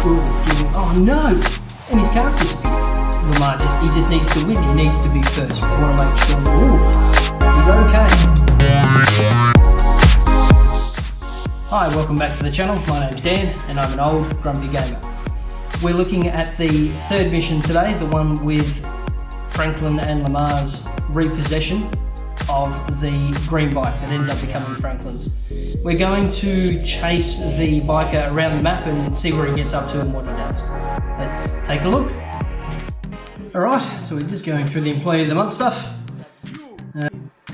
Oh no! And his car's disappeared. Lamar just needs to win. He needs to be first. We want to make sure. Ooh, he's okay. Hi, welcome back to the channel. My name's Dan, and I'm an old grumpy gamer. We're looking at the third mission today, the one with Franklin and Lamar's repossession of the green bike that ended up becoming Franklin's. We're going to chase the biker around the map and see where he gets up to and what he does. Let's take a look. Alright, so we're just going through the Employee of the Month stuff.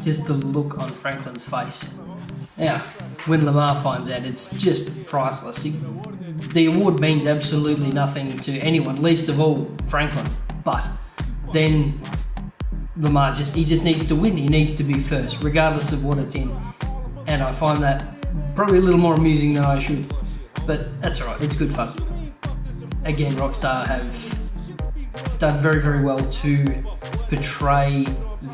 Just the look on Franklin's face. Now, when Lamar finds out, it's just priceless. The award means absolutely nothing to anyone, least of all Franklin. But then Lamar just needs to win. He needs to be first, regardless of what it's in. And I find that probably a little more amusing than I should. But that's alright, it's good fun. Again, Rockstar have done very, very well to portray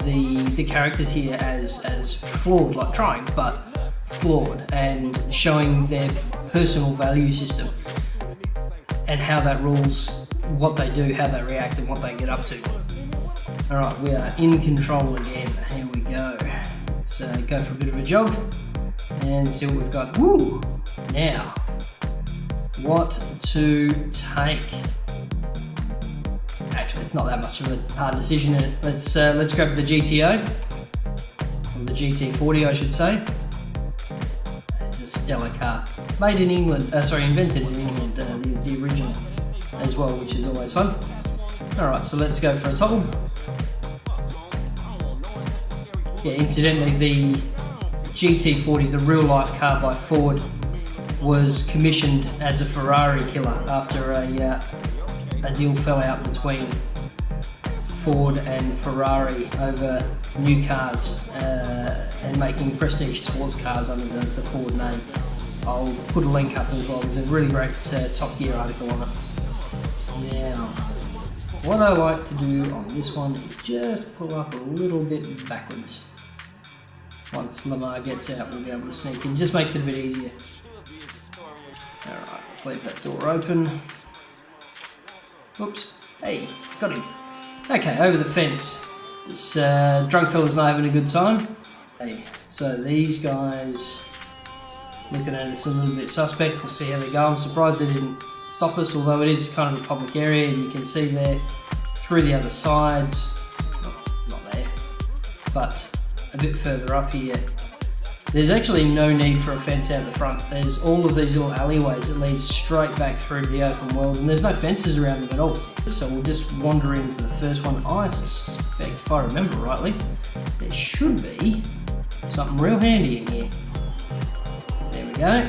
the characters here as flawed, like trying, but flawed, and showing their personal value system and how that rules what they do, how they react, and what they get up to. Alright, we are in control again. Here we go. Let's go for a bit of a jog and see what we've got. Woo! Now, what to take? Actually, it's not that much of a hard decision. Let's grab the GTO, or the GT40 I should say. It's a stellar car. Made in England, invented in England, the original as well, which is always fun. Alright, so let's go for a toll. Yeah, incidentally, the GT40, the real life car by Ford, was commissioned as a Ferrari killer after a deal fell out between Ford and Ferrari over new cars and making prestige sports cars under the Ford name. I'll put a link up as well. There's a really great Top Gear article on it. Now, what I like to do on this one is just pull up a little bit backwards. Once Lamar gets out, we'll be able to sneak in. Just makes it a bit easier. Alright, let's leave that door open. Oops. Hey, got him. Okay, over the fence. This drunk fella's not having a good time. Hey, so these guys looking at us a little bit suspect. We'll see how they go. I'm surprised they didn't stop us, although it is kind of a public area and you can see there through the other sides. Oh, not there, but a bit further up here. There's actually no need for a fence out the front. There's all of these little alleyways that lead straight back through the open world, and there's no fences around them at all. So we'll just wander into the first one. I suspect, if I remember rightly, there should be something real handy in here. There we go.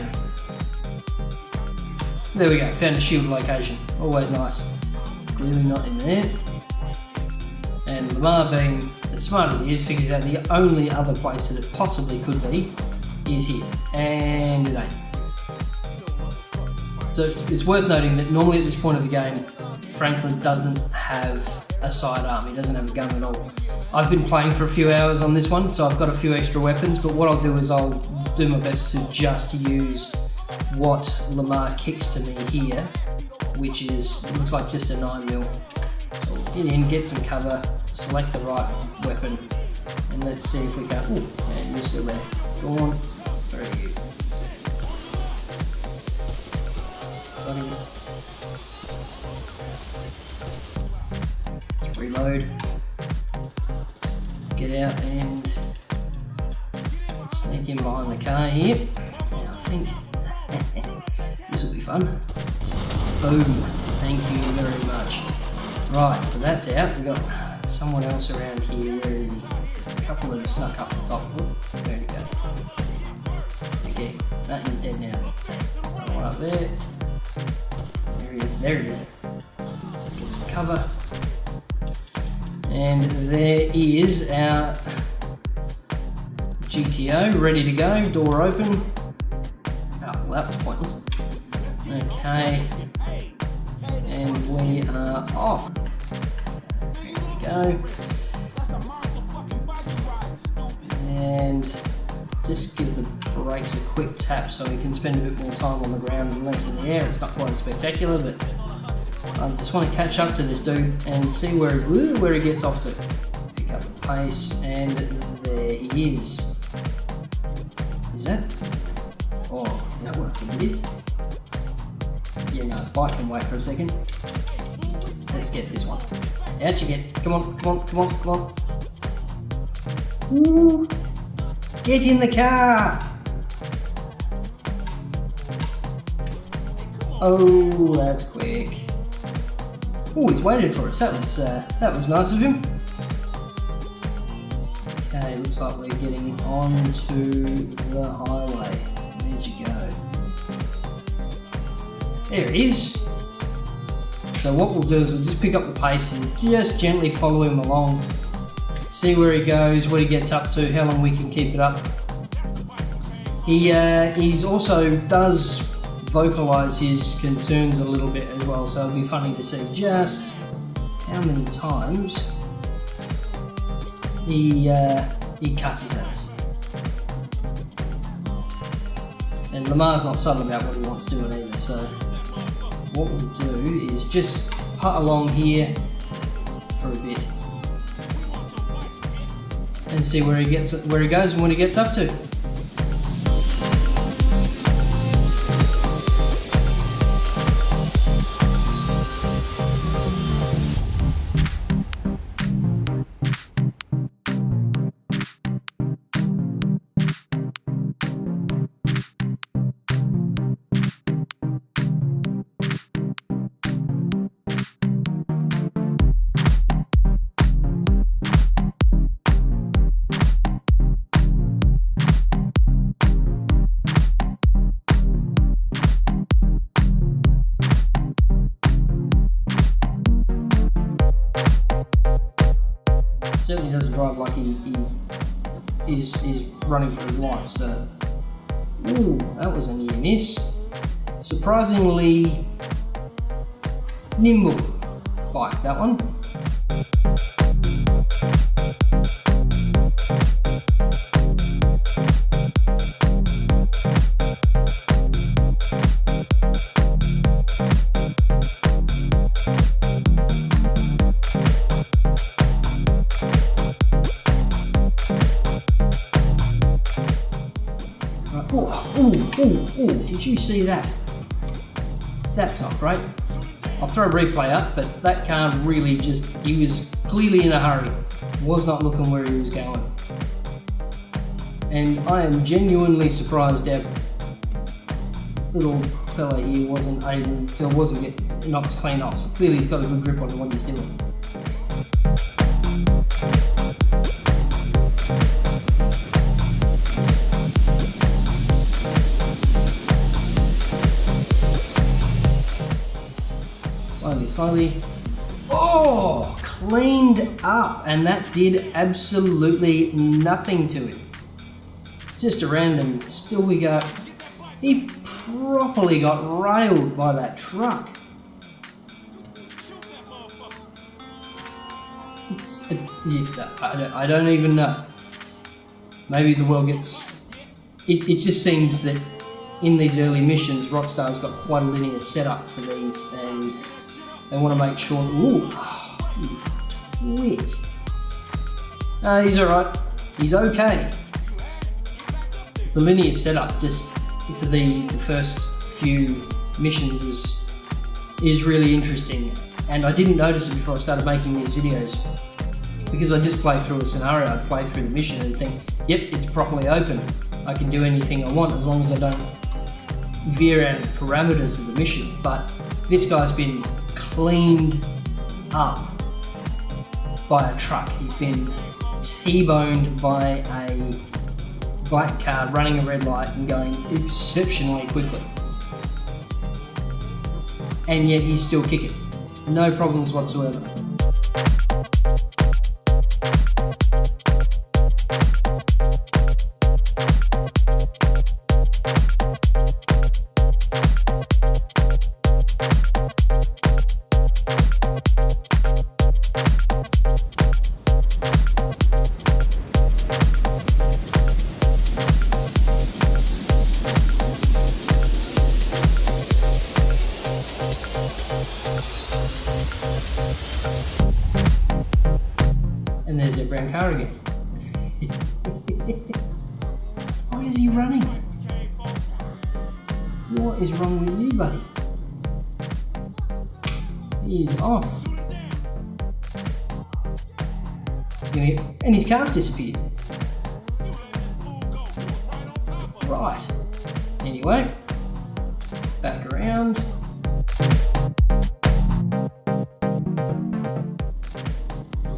There we go, found a shield location. Always nice. Really not in there. And Lamar, being as smart as he is, figures out the only other place that it possibly could be is here. And it ain't. So it's worth noting that normally at this point of the game, Franklin doesn't have a sidearm. He doesn't have a gun at all. I've been playing for a few hours on this one, so I've got a few extra weapons, but what I'll do is I'll do my best to just use what Lamar kicks to me here, which is, it looks like just a 9mm. So we'll get in, get some cover, select the right weapon, and let's see if we can. Ooh, and you're still there. Go on. Where are you? Let's reload. Get out and sneak in behind the car here. Now I think this will be fun. Boom. Thank you very much. Right, so that's out. We've got someone else around here. Where is he? There's a couple that have snuck up the top. Oh, there we go. Okay, that is dead now. One up there. There he is. There he is. Let's get some cover. And there is our GTO ready to go. Door open. Oh, well, that was pointless. Okay. And we are off. There we go. And just give the brakes a quick tap so he can spend a bit more time on the ground and less in the air. It's not quite spectacular, but I just want to catch up to this dude and see where he gets off to. Pick up the pace, and there he is. Is that? Oh, is that what I think it is? Yeah, no, bike can wait for a second. Let's get this one. Out you get. Come on, come on, come on, come on. Woo. Get in the car! Oh, that's quick. Oh, he's waited for us. That was nice of him. Okay, looks like we're getting onto the highway. Where'd you go? There it is. So what we'll do is we'll just pick up the pace and just gently follow him along. See where he goes, what he gets up to, how long we can keep it up. He's also does vocalise his concerns a little bit as well, so it'll be funny to see just how many times he cuts his ass. And Lamar's not subtle about what he wants doing either, so what we'll do is just putt along here for a bit and see where he goes and what he gets up to. Certainly doesn't drive like he is running for his life, so ooh, that was a near miss. Surprisingly nimble bike, that one. Oh, did you see that? That's not great. I'll throw a replay up, but that car really he was clearly in a hurry. Was not looking where he was going. And I am genuinely surprised our little fella here wasn't getting knocked clean off. So clearly he's got a good grip on what he's doing. Slowly. Oh, cleaned up, and that did absolutely nothing to him. Just around, and still we go. He properly got railed by that truck. I don't even know. Maybe the world gets. It just seems that in these early missions, Rockstar's got quite a linear setup for these, and they want to make sure. Ooh, you twit. He's alright. He's okay. The linear setup just for the first few missions is really interesting, and I didn't notice it before I started making these videos because I just play through a scenario. I'd play through the mission and think, yep, it's properly open. I can do anything I want as long as I don't veer out of the parameters of the mission. But this guy's been cleaned up by a truck. He's been T-boned by a black car running a red light and going exceptionally quickly. And yet he's still kicking. No problems whatsoever. car again. Why is he running? What is wrong with you, buddy? He is off. And his car's disappeared. Right. Anyway, back around.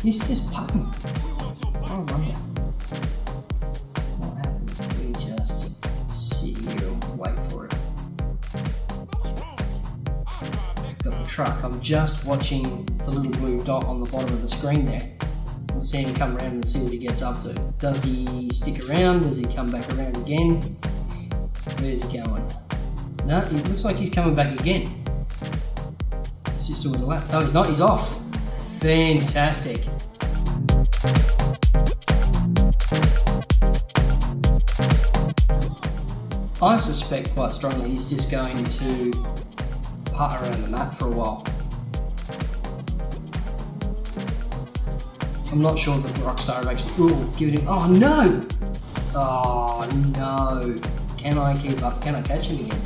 He's just putting. I wonder what happens if we just sit here and wait for it. Got the truck. I'm just watching the little blue dot on the bottom of the screen there. We'll see him come around and see what he gets up to. Does he stick around? Does he come back around again? Where's he going? No, it looks like he's coming back again. Is he still in the lap? No, he's not. He's off. Fantastic. I suspect quite strongly he's just going to putt around the map for a while. I'm not sure that Rockstar have actually given him. Oh no! Oh no! Can I keep up? Can I catch him again?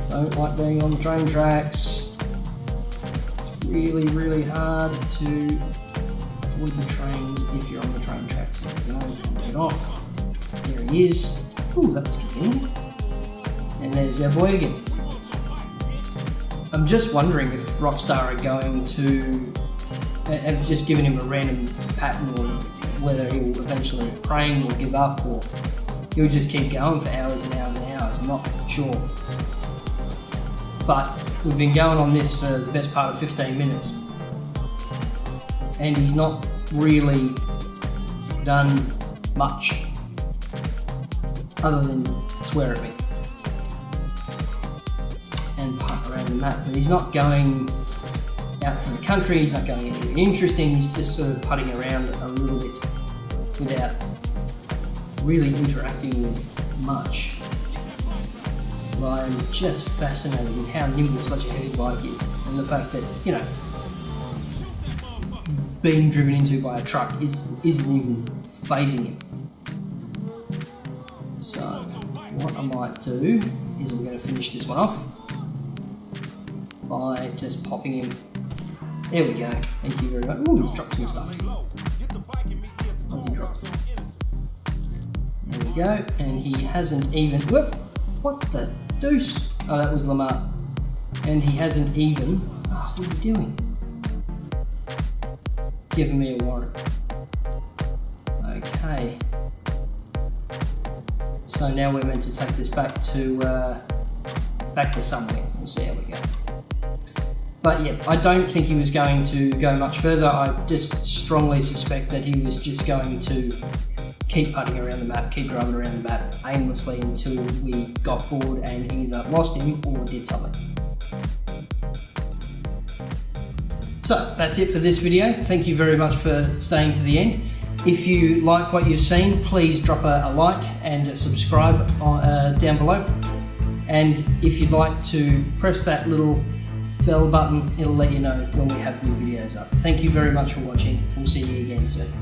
Don't like being on the train tracks. It's really, really hard to avoid the trains if you're on the train tracks. There we go. Get off. There he is. Ooh, that was convenient. And there's our boy again. I'm just wondering if Rockstar are going to have just given him a random pattern, or whether he will eventually praying or give up, or he'll just keep going for hours and hours and hours. I'm not sure. But we've been going on this for the best part of 15 minutes. And he's not really done much other than swear at me and putt around the map. But he's not going out to the country, he's not going anywhere interesting, he's just sort of putting around a little bit without really interacting with much. Well, I'm just fascinated with how nimble such a heavy bike is, and the fact that, you know, being driven into by a truck isn't even phasing him. So what I might do is I'm going to finish this one off by just popping him. There we go. Thank you very much. Ooh, he's dropped some stuff. What's he dropped? There we go. And he hasn't even. Whoop! What the deuce? Oh, that was Lamar. And he hasn't even. Oh, what are you doing? Giving me a warrant. Okay. So now we're meant to take this back to somewhere. We'll see how we go. But yeah, I don't think he was going to go much further. I just strongly suspect that he was just going to keep putting around the map, keep driving around the map aimlessly until we got bored and either lost him or did something. So that's it for this video. Thank you very much for staying to the end. If you like what you've seen, please drop a like and a subscribe down below. And if you'd like to press that little bell button, it'll let you know when we have new videos up. Thank you very much for watching. We'll see you again soon.